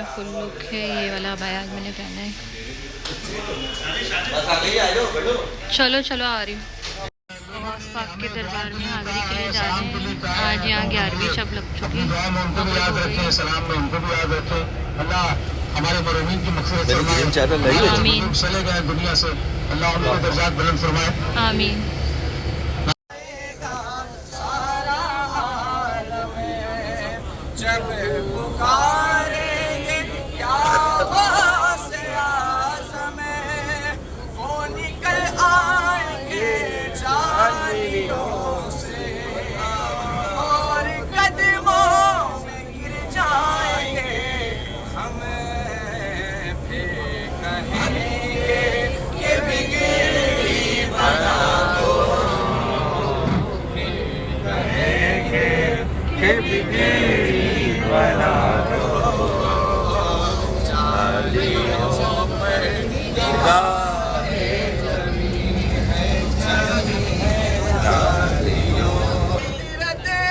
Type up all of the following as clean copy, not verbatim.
Full look है। ये वाला अबाया आज मैंने पहना है। चलो चलो आ रही हूँ। गौस पाक के दरबार में हाज़िरी के लिए जा रहे हैं। आज यहाँ 11वीं शब लग चुकी है। हमारे मरहूमीन की मक़फ़िरत फरमाए। आमीन चले गए दुनिया से, अल्लाह उनके दर्जात बुलंद फरमाए। आमीन। जब पुकारेंगे या गौसे आज़म वो निकल आएंगे जालियों से और कदमों में गिर जाएंगे हम, फिर कहेंगे कि बिगड़ी बना दो, फिर कहेंगे कि बिगड़ी बना दो। जालियों पर निगाहे जमी है, जमी है जालियों। सीरते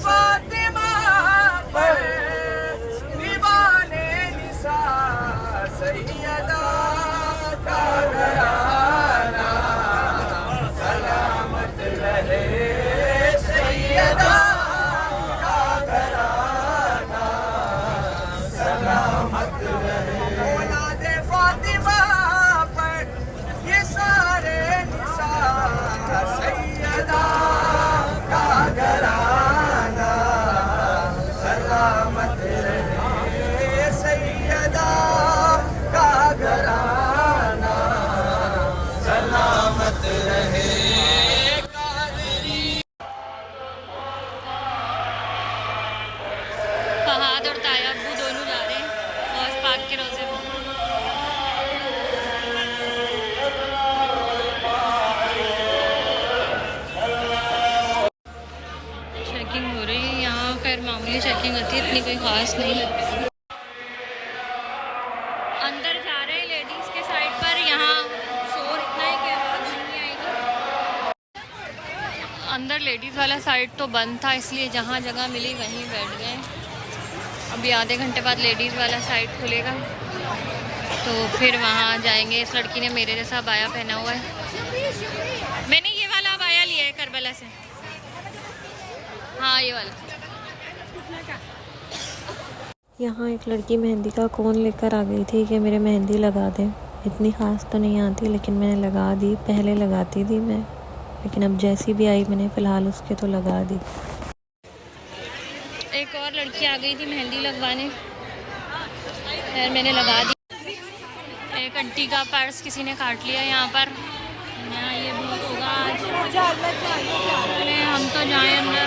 फातिमा पर दीवाने निसा सैयदा का घराना सलामत रहे, सैयदा फहाद और ताया अब्बू दोनों जा रहे हैं गौस पाक के रोज़े में। चेकिंग हो रही है यहाँ। खैर मामूली चेकिंग होती है, इतनी कोई ख़ास नहीं। अंदर जा रहे हैं लेडीज़ के साइड पर। यहाँ शोर इतना है कि आवाज़ नहीं आएगी। अंदर लेडीज़ वाला साइड तो बंद था, इसलिए जहाँ जगह मिली वहीं बैठ गए। अभी आधे घंटे बाद लेडीज़ वाला साइड खुलेगा तो फिर वहाँ जाएंगे। इस लड़की ने मेरे जैसा अबाया पहना हुआ है। मैंने ये वाला अबाया लिया है करबला से। हाँ ये वाला। यहाँ एक लड़की मेहंदी का कोन लेकर आ गई थी कि मेरे मेहंदी लगा दें। इतनी ख़ास तो नहीं आती लेकिन मैंने लगा दी। पहले लगाती थी मैं, लेकिन अब जैसी भी आई मैंने फ़िलहाल उसके तो लगा दी। एक और लड़की आ गई थी मेहंदी लगवाने, खैर मैंने लगा दी। एक आंटी का पर्स किसी ने काट लिया यहाँ पर। यहाँ ये बहुत होगा आज। चले हम तो जाएं अंदर।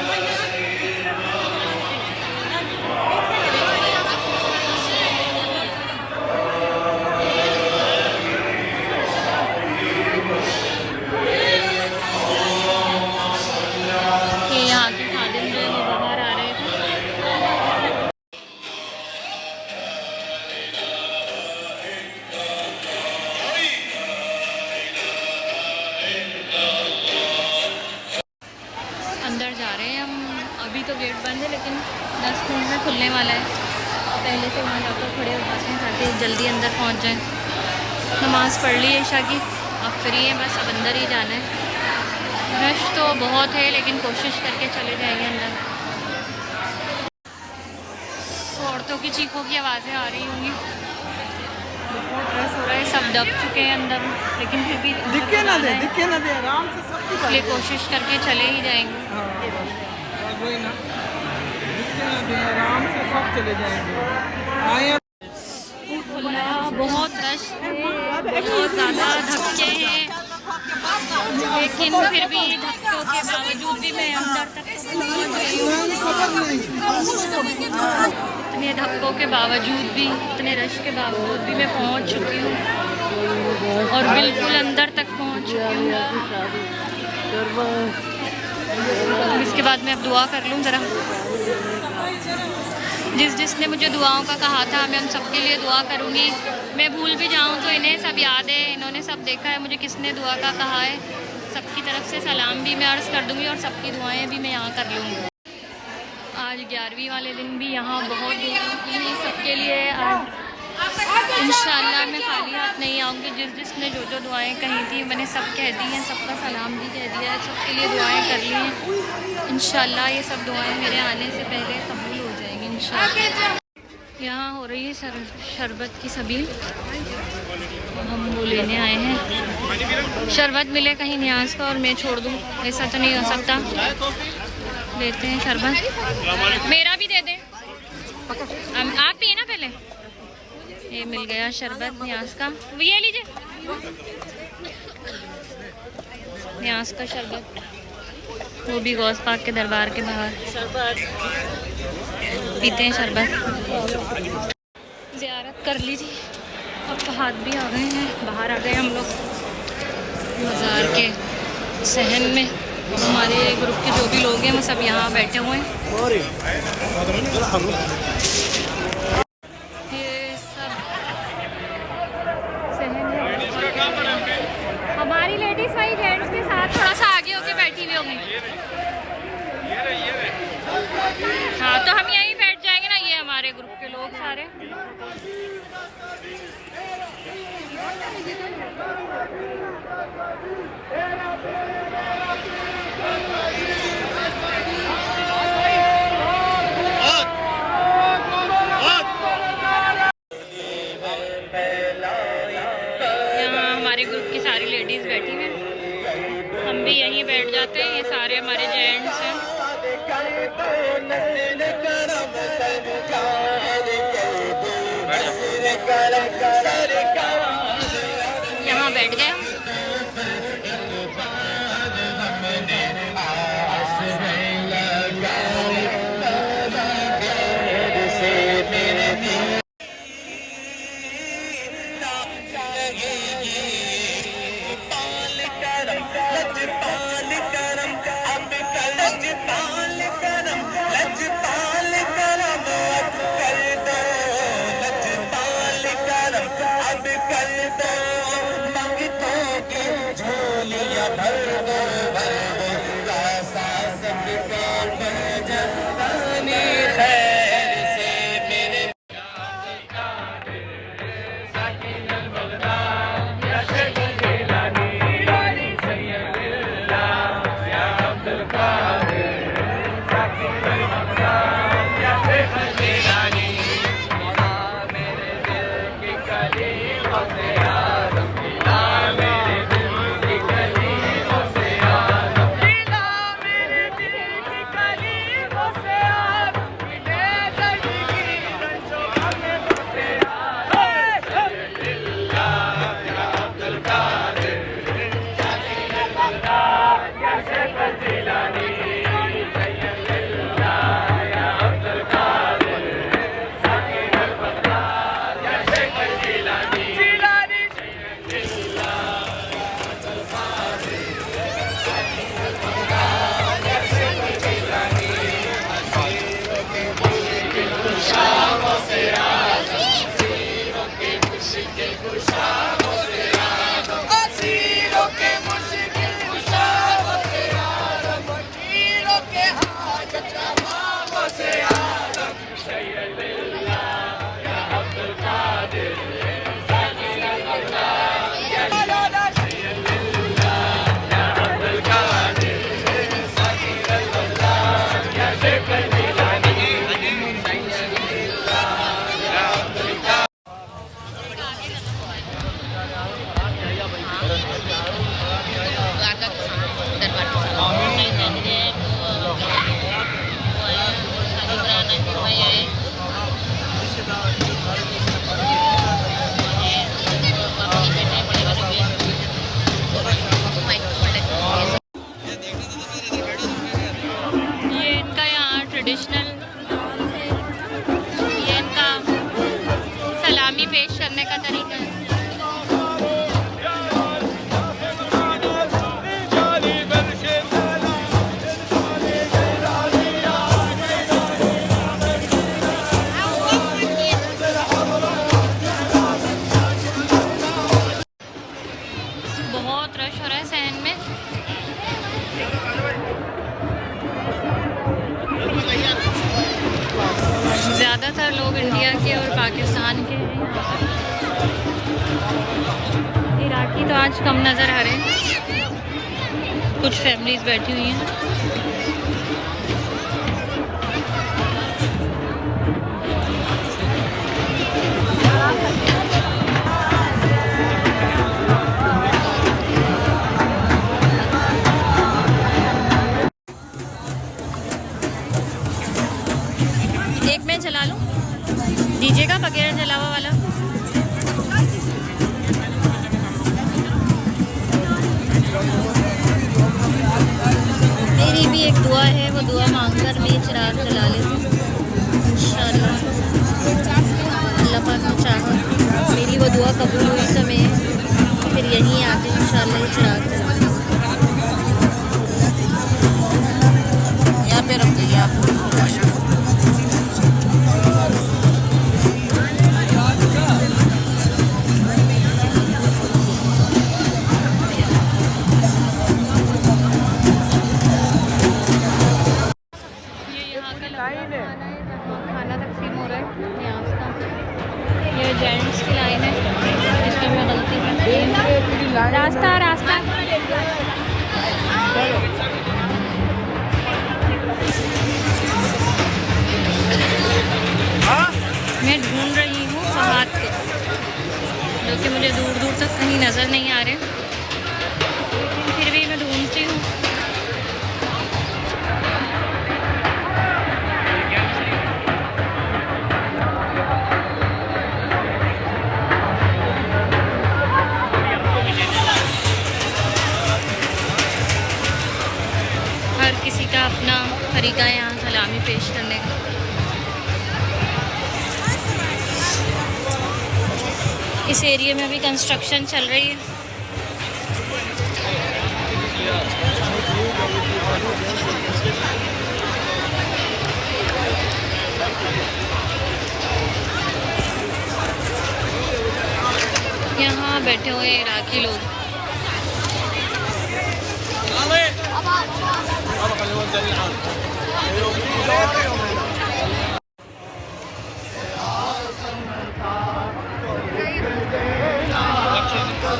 ये यहाँ के खादिम जो है वो बाहर आ रहे थे। अंदर जा रहे हैं हम। अभी तो गेट बंद है लेकिन 10 मिनट में खुलने वाला है। पहले से वहाँ जाकर खड़े हो जाते हैं ताकि जल्दी अंदर पहुँच जाएं। नमाज़ पढ़ ली ईशा की, अब फ्री है, बस अब अंदर ही जाना है। रश तो बहुत है लेकिन कोशिश करके चले जाएंगे अंदर। औरतों की चीखों की आवाज़ें आ रही होंगी। बहुत रश हो रहा है, सब दब चुके हैं अंदर, लेकिन फिर भी दिखे ना दे आराम से सब कुछ। इसलिए कोशिश करके चले ही जाएंगे। वही ना, दिखे ना दे आराम से सब चले जाएंगे। आए बहुत रश है, बहुत ज़्यादा धक्के हैं, लेकिन फिर भी धक्कों के बावजूद भी मैं अंदर तक पहुंच गई हूँ। इतने धक्कों के बावजूद भी, इतने रश के बावजूद भी मैं पहुंच चुकी हूँ और बिल्कुल अंदर तक पहुंच चुकी हूँ। इसके बाद मैं अब दुआ कर लूँ ज़रा। जिसने मुझे दुआओं का कहा था मैं उन सबके लिए दुआ करूँगी। मैं भूल भी जाऊँ तो इन्हें सब याद है, इन्होंने सब देखा है मुझे किसने दुआ का कहा है। सबकी तरफ से सलाम भी मैं अर्ज़ कर दूँगी और सबकी दुआएं भी मैं यहाँ कर लूँगी। आज 11वीं वाले दिन भी यहाँ बहुत दुआएं की हैं सबके लिए। इंशाल्लाह मैं खाली हाथ नहीं आऊँगी। जिसने जो दुआएं कही थी मैंने सब कह दी हैं, सबका सलाम भी कह दिया है, सबके लिए दुआएं कर ली हैं। इंशाल्लाह ये सब दुआएं मेरे आने से पहले कबूल हो जाएंगी इंशाल्लाह। यहाँ हो रही है शरबत की सबील, हम वो लेने आए हैं। शरबत मिले कहीं न्याज का और मैं छोड़ दूँ, ऐसा तो नहीं हो सकता। लेते हैं शरबत, मेरा भी दे दें। आप पिए ना पहले। ये मिल गया शरबत न्याज का, ये लीजिए न्याज का शरबत, वो भी गौस पाक के दरबार के बाहर। पीते हैं शरबत। ज़ियारत कर ली थी, अब फहाद भी आ गए हैं, बाहर आ गए हम लोग बाज़ार के सहन में। हमारे ग्रुप के जो भी लोग हैं वो सब यहाँ बैठे हुए हैं। ये सब सहन है। हमारी लेडीज़ भाई जेंट्स के साथ थोड़ा सा आगे होके बैठी हुई होंगी। हाँ तो हम यहीं बैठ जाएंगे ना, ये हमारे ग्रुप के लोग सारे। यहाँ हमारे ग्रुप की सारी लेडीज़ बैठी हुई हैं, हम भी यहीं बैठ जाते हैं। ये सारे हमारे जेंट्स हैं। यहाँ बैठ गए हम। ट्रेडिशनल ये इनका सलामी पेश करने का तरीका है। बहुत रश हो रहा है सहन में। ज़्यादातर लोग इंडिया के और पाकिस्तान के हैं यहाँ पर। इराकी तो आज कम नज़र आ रहे हैं, कुछ फैमिलीज़ बैठी हुई हैं। एक मैं चला लूँ, दीजिएगा बगैर जलावा वाला। मेरी भी एक दुआ है, वो दुआ मांगकर मैं चिराग जला लेती हूँ इंशाअल्लाह। अल्लाह पाक ने चाहा मेरी वो दुआ कबूल हुई तो मैं फिर यहीं आके इंशाअल्लाह ये चिराग जलाऊंगी। यहाँ पे रख दीजिए आप। खाना तकसीम हो रहा है नाश्ता। ये जेंट्स की लाइन है जिसमें मैं गलती कर रास्ता रास्ता मैं ढूंढ रही हूँ फहाद को, जो कि मुझे दूर दूर तक कहीं नज़र नहीं आ रहे, लेकिन फिर भी मैं ढूंढती हूँ। हर किसी का अपना तरीका है यहाँ सलामी पेश करने का। इस एरिया में भी कंस्ट्रक्शन चल रही है। यहाँ बैठे हुए इराकी लोग।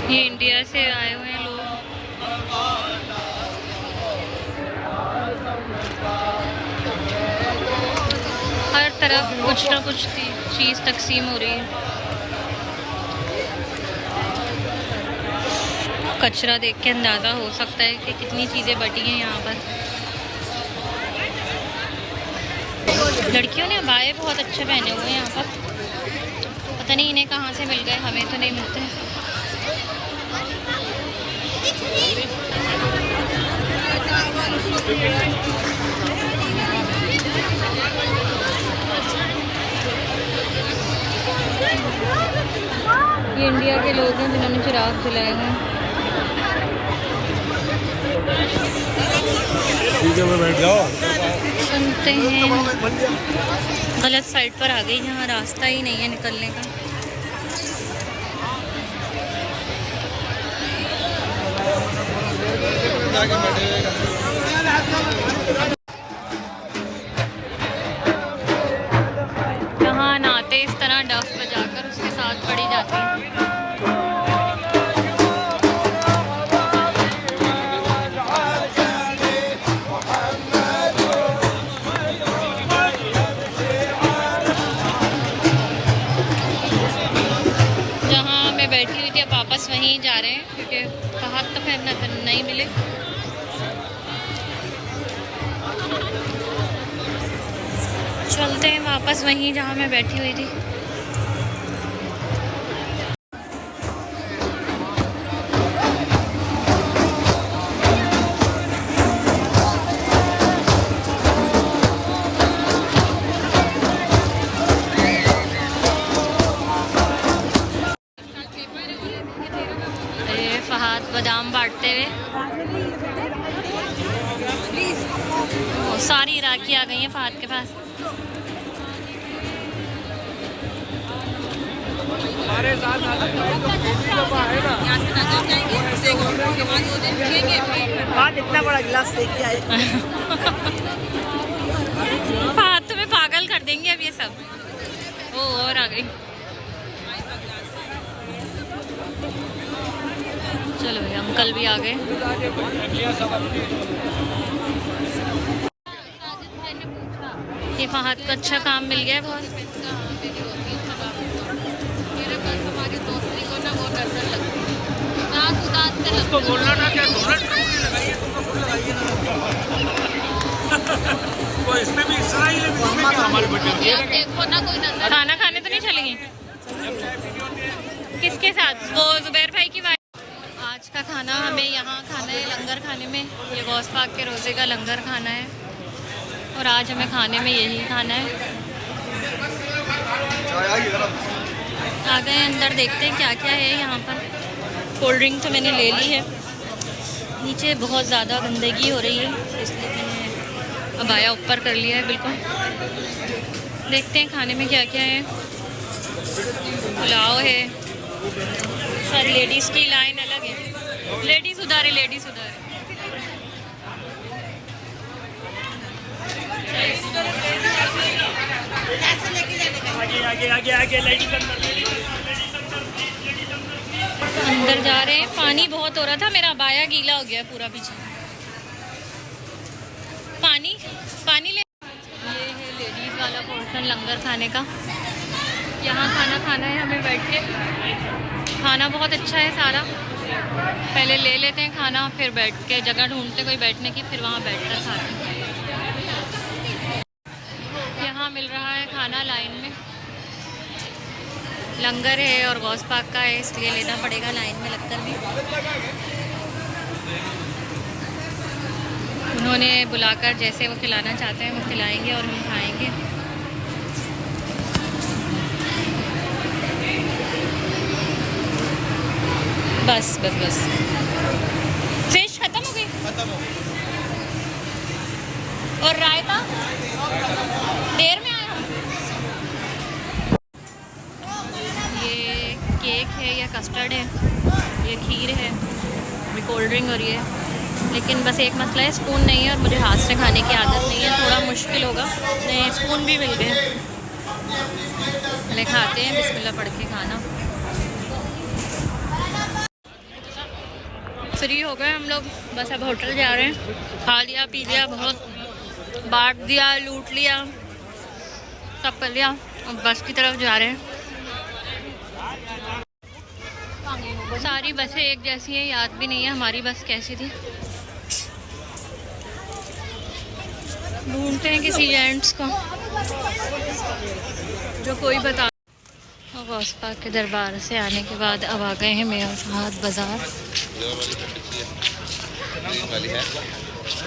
ये इंडिया से आए हुए हैं लोग। हर तरफ कुछ ना कुछ चीज़ तकसीम हो रही है। कचरा देख के अंदाज़ा हो सकता है कि कितनी चीज़ें बटी हैं यहाँ पर। लड़कियों ने अबाए बहुत अच्छे पहने हुए हैं यहाँ पर। पता नहीं इन्हें कहाँ से मिल गए, हमें तो नहीं मिलते। ये इंडिया के लोग हैं जिन्होंने चिराग जलाए हैं। बैठ जाओ। सुनते हैं गलत साइड पर आ गई, यहाँ रास्ता ही नहीं है निकलने का। यहाँ नहाते इस तरह डफ बजाकर उसके साथ पड़ी जाती है। बैठी हुई थी, अब वापस वहीं जा रहे हैं क्योंकि फहद तो फिर नजर नहीं मिले। चलते हैं वापस वहीं जहाँ मैं बैठी हुई थी। फहद बादाम बांटते हुए। सारी इराकी आ गई हैं फहद के पास। फहद इतना बड़ा गिलास लेके आए। फहद तुम्हें पागल कर देंगे अब ये सब। ओ और आ गई। चलो भाई अंकल भी आ गए। ये फहद को अच्छा काम मिल गया है बहुत। उसको बोलना था क्या डोनाल्ड ट्रम्प ने लगाई है, तुम तो खुद लगाई है ना। वो इसमें भी इसराइल में हमारे बच्चे देखो ना कोई नजर खाना खाने तो नहीं चलेंगे किसके साथ? वो जुबैर भाई की वाइफ। आज का खाना हमें यहाँ खाना है लंगर खाने में। ये गौस पाक के रोज़े का लंगर खाना है और आज हमें खाने में यही खाना है। आ गए अंदर, देखते हैं क्या क्या है यहाँ पर। कोल्ड ड्रिंक तो मैंने ले ली है। नीचे बहुत ज़्यादा गंदगी हो रही है इसलिए मैंने अबाया ऊपर कर लिया है बिल्कुल। देखते हैं खाने में क्या क्या है। पुलाव है। सारी लेडीज़ की लाइन अलग है। लेडीज़ उधर है, लेडीज़ उधर है। अंदर जा रहे हैं। पानी बहुत हो रहा था, मेरा अबाया गीला हो गया पूरा पीछे। पानी पानी ले। ये है लेडीज़ वाला पोर्शन लंगर खाने का। यहाँ खाना खाना है हमें बैठ के। खाना बहुत अच्छा है सारा। पहले ले लेते हैं खाना, फिर बैठ के जगह ढूंढते कोई बैठने की, फिर वहाँ बैठ कर खाते हैं। यहाँ मिल रहा है खाना लाइन में। लंगर है और गौस पाक का है इसलिए लेना पड़ेगा लाइन में लगकर भी। उन्होंने बुलाकर जैसे वो खिलाना चाहते हैं वो खिलाएंगे और हम खाएंगे। बस बस बस। फिश खत्म हो गई? खत्म हो गई। और रायता देर में आया। ये केक है या कस्टर्ड है, ये खीर है, ये कोल्ड ड्रिंक और ये। लेकिन बस एक मसला है, स्पून नहीं है और मुझे हाथ से खाने की आदत नहीं है, थोड़ा मुश्किल होगा। नहीं स्पून भी मिल गए। पहले खाते हैं, बिस्मिल्लाह पढ़ के खाना। फ्री हो गए हम लोग, बस अब होटल जा रहे हैं। खा लिया पी लिया, बहुत बांट दिया, लूट लिया, सब कर लिया। अब बस की तरफ जा रहे हैं। सारी बसें एक जैसी हैं, याद भी नहीं है हमारी बस कैसी थी। ढूंढते हैं किसी जेंट्स को जो कोई बता। गौस पाक के दरबार से आने के बाद अब आ गए हैं मेयर फहद बाज़ार।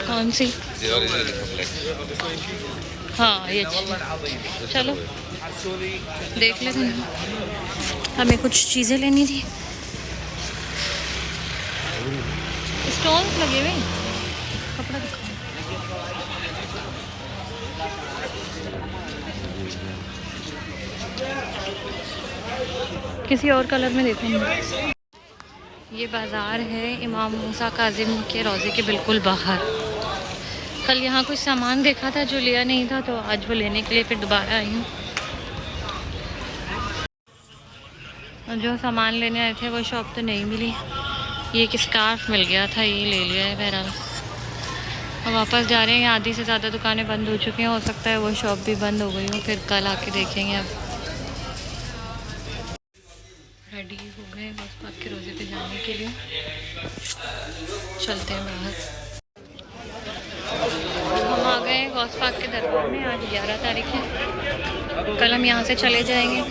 कौन सी? हाँ ये चलो देख लेते हैं। हमें कुछ चीज़ें लेनी थी। स्टॉल्स लगे हुए, कपड़ा दिखाओ। किसी और कलर में देखो। ये बाज़ार है इमाम मूसा काजिम के रोज़े के बिल्कुल बाहर। कल यहाँ कुछ सामान देखा था जो लिया नहीं था, तो आज वो लेने के लिए फिर दोबारा आई हूँ। और जो सामान लेने आए थे वो शॉप तो नहीं मिली। ये एक स्कार्फ मिल गया था, ये ले लिया है बहरहाल। अब वापस जा रहे हैं। आधी से ज़्यादा दुकानें बंद हो चुकी हैं, हो सकता है वो शॉप भी बंद हो गई हो, फिर कल आके देखेंगे। अब रेडी हो गए गौस पाक के रोज़े पे जाने के लिए, चलते हैं बाहर। हम आ गए गौस पाक के दरबार में। आज 11 तारीख है, कल हम यहाँ से चले जाएंगे,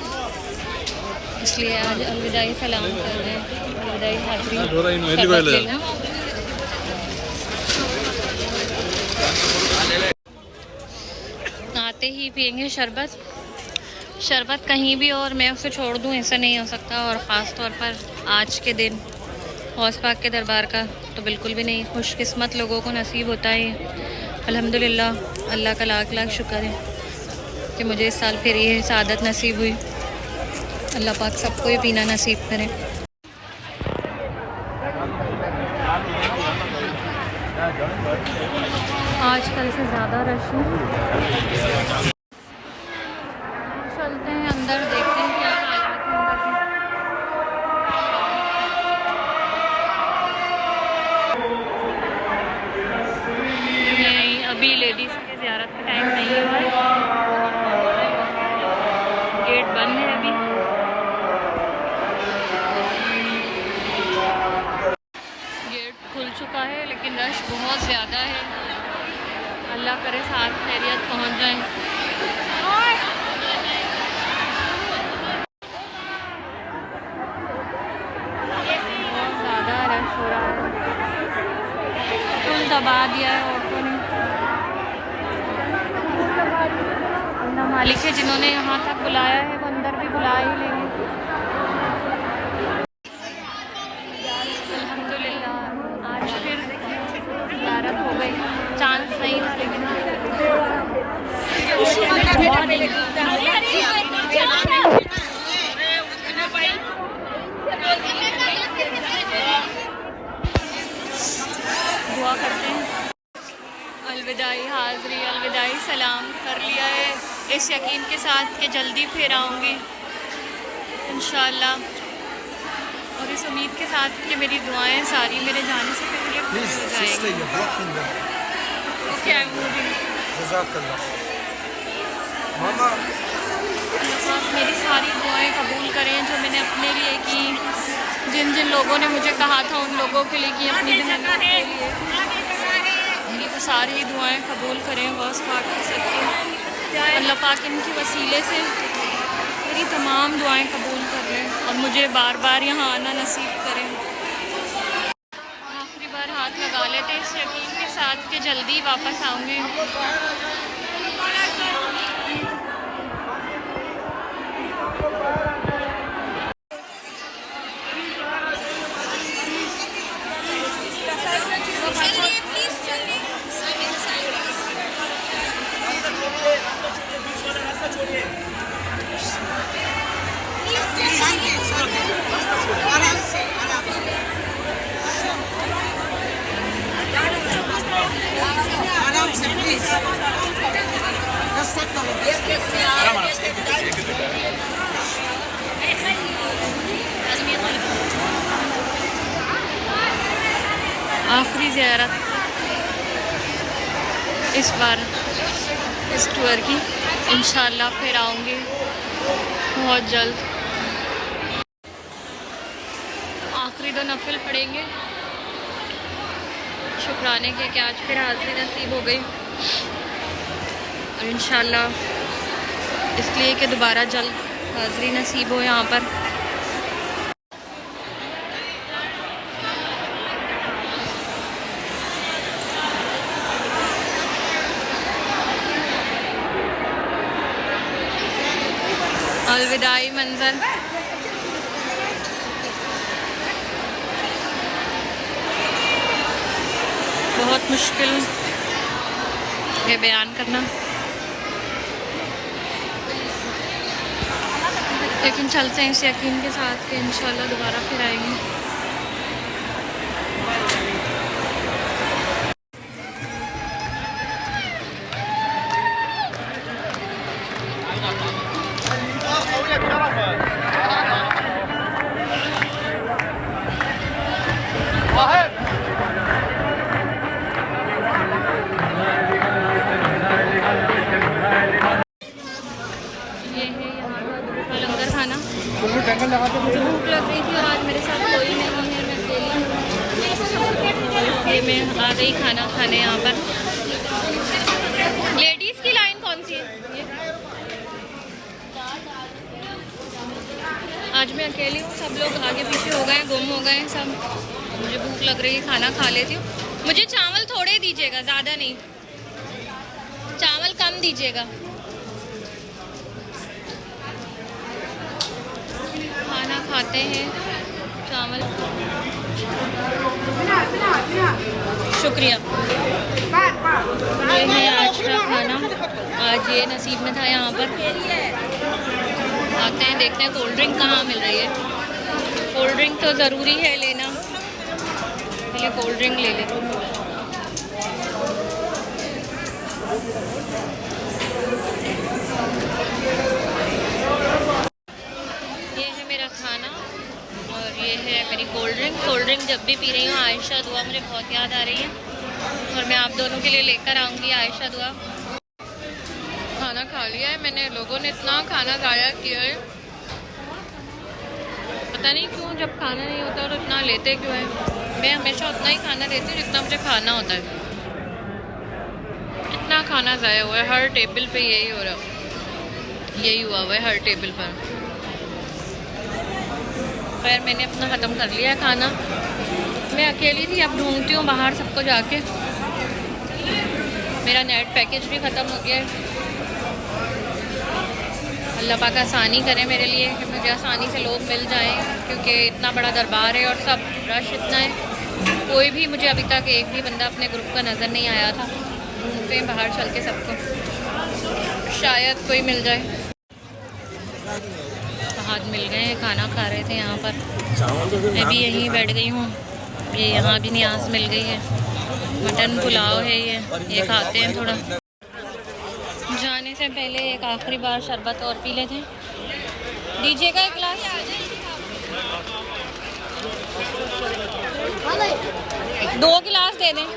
इसलिए आज अलविदाई सलाम कर रहे हैं। अलविदाई हाज़री आते ही पियेंगे शरबत। शरबत कहीं भी और मैं उसे छोड़ दूं ऐसा नहीं हो सकता, और ख़ास तौर पर आज के दिन गौस पाक के दरबार का तो बिल्कुल भी नहीं। खुशकिस्मत लोगों को नसीब होता है। अल्हम्दुलिल्लाह, अल्लाह का लाख लाख शुक्र है कि मुझे इस साल फिर ये सआदत नसीब हुई। अल्लाह पाक सबको ये पीना नसीब करे। आज कल से ज़्यादा रश है। चलते हैं अंदर, देखते हैं क्या हालात हैं अंदर के। नहीं, अभी लेडीज़ की ज़ियारत का टाइम नहीं हुआ है, गेट बंद है अभी। गेट खुल चुका है लेकिन रश बहुत ज़्यादा है। अल्लाह करे साथ खैरियत पहुंच जाए। बहुत ज़्यादा रश हो रहा है, फुल दबा दिया है ऑटो ने। अल्लाह मालिक है, जिन्होंने यहाँ तक बुलाया है वो अंदर भी बुला ही लेंगे। अल्हम्दुलिल्लाह आज फिर ज़ियारत हो गई। चांस नहीं था लेकिन दुआ करते हैं। अलविदाई हाज़री, अलविदाई सलाम कर लिया है इस यकीन के साथ कि जल्दी फिर आऊँगी इंशाअल्लाह, और इस उम्मीद के साथ कि मेरी दुआएं सारी मेरे जाने से पहले पूरी हो जाएंगी। Okay, I am moving. मेरी सारी दुआएं कबूल करें जो मैंने अपने लिए की, जिन जिन लोगों ने मुझे कहा था उन लोगों के लिए की, अपनी बहनों के लिए, उनकी तो सारी दुआएं कबूल करें। गौस पाक के सदके अल्लाह पाक इनके वसीले से मेरी तमाम दुआएं कबूल कर लें और मुझे बार बार यहाँ आना नसीब करें। आखिरी बार हाथ लगा लेते इस यकीन के साथ कि जल्दी वापस आऊँगी। आखिरी ज़ियारत इस बार इस टूर की, इंशाअल्लाह फिर आऊँगी बहुत जल्द। आखिरी 2 नफिल पढ़ेंगे शुक्राने के कि आज फिर हाज़िरी नसीब हो गई, और इंशाअल्लाह इसलिए कि दोबारा जल्द हाज़िरी नसीब हो यहाँ पर। अलविदाई मंज़र, बहुत मुश्किल है बयान करना, लेकिन चलते हैं इस यकीन के साथ कि इंशाअल्लाह दोबारा फिर आएंगे। मुझे भूख लग रही थी और आज मेरे साथ कोई नहीं है, मैं अकेली। ये मैं आ गई खाना खाने यहाँ पर। लेडीज़ की लाइन कौन सी है? ये आज मैं अकेली हूँ, सब लोग आगे पीछे हो गए, गुम हो गए सब। मुझे भूख लग रही है, खाना खा लेती हूँ। मुझे चावल थोड़े दीजिएगा, ज़्यादा नहीं, चावल कम दीजिएगा। खाना खाते हैं, चावल। शुक्रिया। ये है आज का खाना, आज ये नसीब में था यहाँ पर। आते हैं, देखते हैं कोल्ड ड्रिंक कहाँ मिल रही है। कोल्ड ड्रिंक तो ज़रूरी है लेना, पहले कोल्ड ड्रिंक ले लेते हैं। जब भी पी रही हूँ आयशा दुआ मुझे बहुत याद आ रही है, और मैं आप दोनों के लिए लेकर आऊँगी आयशा दुआ। खाना खा लिया है मैंने, लोगों ने इतना खाना खाया किया है, पता नहीं क्यों जब खाना नहीं होता तो इतना लेते क्यों है। मैं हमेशा उतना ही खाना लेती हूँ जितना मुझे खाना होता है। कितना खाना ज़ाया हुआ है, हर टेबल पे यही हो रहा है, यही हुआ हुआ है हर टेबल पर। खैर मैंने अपना ख़त्म कर लिया खाना, मैं अकेली थी, अब ढूंढती हूँ बाहर सबको जाके। मेरा नेट पैकेज भी ख़त्म हो गया है। अल्लाह पाक आसानी करे मेरे लिए कि मुझे आसानी से लोग मिल जाएं, क्योंकि इतना बड़ा दरबार है और सब रश इतना है। कोई भी मुझे अभी तक एक भी बंदा अपने ग्रुप का नज़र नहीं आया था। ढूंढते हैं बाहर चल के सबको, शायद कोई मिल जाए। हाथ मिल गए हैं, खाना खा रहे थे यहाँ पर, मैं भी यहीं बैठ गई हूँ। ये यहाँ भी न्याज मिल गई है, मटन पुलाव है ये खाते हैं थोड़ा। जाने से पहले एक आखिरी बार शरबत और पी लेते हैं। दीजिएगा एक गिलास, 2 गिलास दे दें।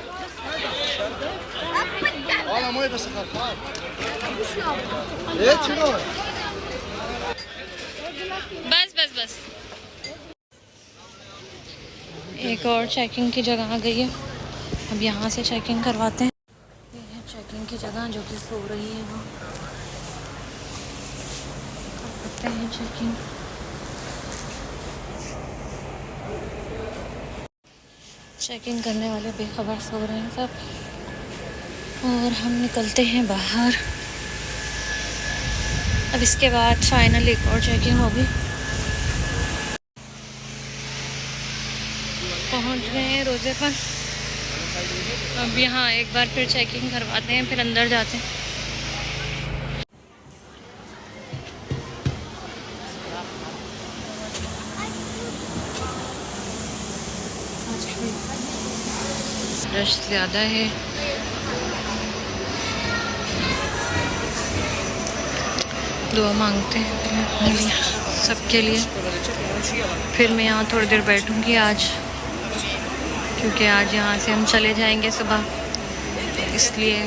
बस बस बस। एक और चेकिंग की जगह आ गई है, अब यहाँ से चेकिंग करवाते हैं। ये है चेकिंग की जगह जो कि सो रही है, वो करते हैं चेकिंग। चेकिंग करने वाले बेखबर सो रहे हैं सब, और हम निकलते हैं बाहर। अब इसके बाद फाइनल एक और चेकिंग होगी। पहुंच गए हैं रोज़े पर, अब यहाँ एक बार फिर चेकिंग करवाते हैं, फिर अंदर जाते हैं। रश ज़्यादा है, दुआ मांगते हैं अपने लिए, सबके लिए। फिर मैं यहाँ थोड़ी देर बैठूँगी आज, क्योंकि आज यहाँ से हम चले जाएंगे सुबह, इसलिए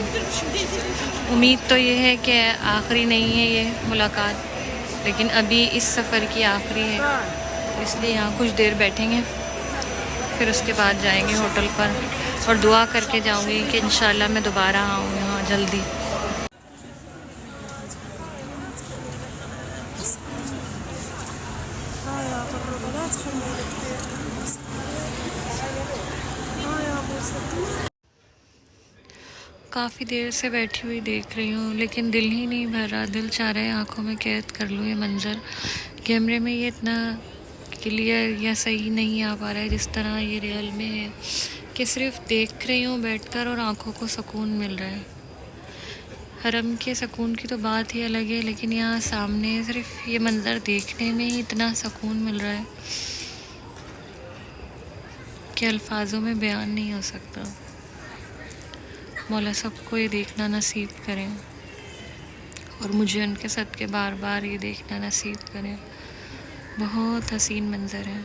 उम्मीद तो ये है कि आखिरी नहीं है ये मुलाकात, लेकिन अभी इस सफ़र की आखिरी है, इसलिए यहाँ कुछ देर बैठेंगे, फिर उसके बाद जाएंगे होटल पर, और दुआ करके जाऊँगी कि इंशाल्लाह मैं दोबारा आऊँ यहाँ जल्दी। काफ़ी देर से बैठी हुई देख रही हूँ, लेकिन दिल ही नहीं भर रहा। दिल चाह रहा है आँखों में कैद कर लूँ ये मंज़र। कैमरे में ये इतना क्लियर या सही नहीं आ पा रहा है जिस तरह ये रियल में है, कि सिर्फ देख रही हूँ बैठकर और आँखों को सुकून मिल रहा है। हरम के सुकून की तो बात ही अलग है, लेकिन यहाँ सामने सिर्फ ये मंज़र देखने में ही इतना सुकून मिल रहा है कि अल्फाजों में बयान नहीं हो सकता। मौला सबको ये देखना नसीब करें, और मुझे उनके सदके बार बार ये देखना नसीब करें। बहुत हसीन मंज़र है।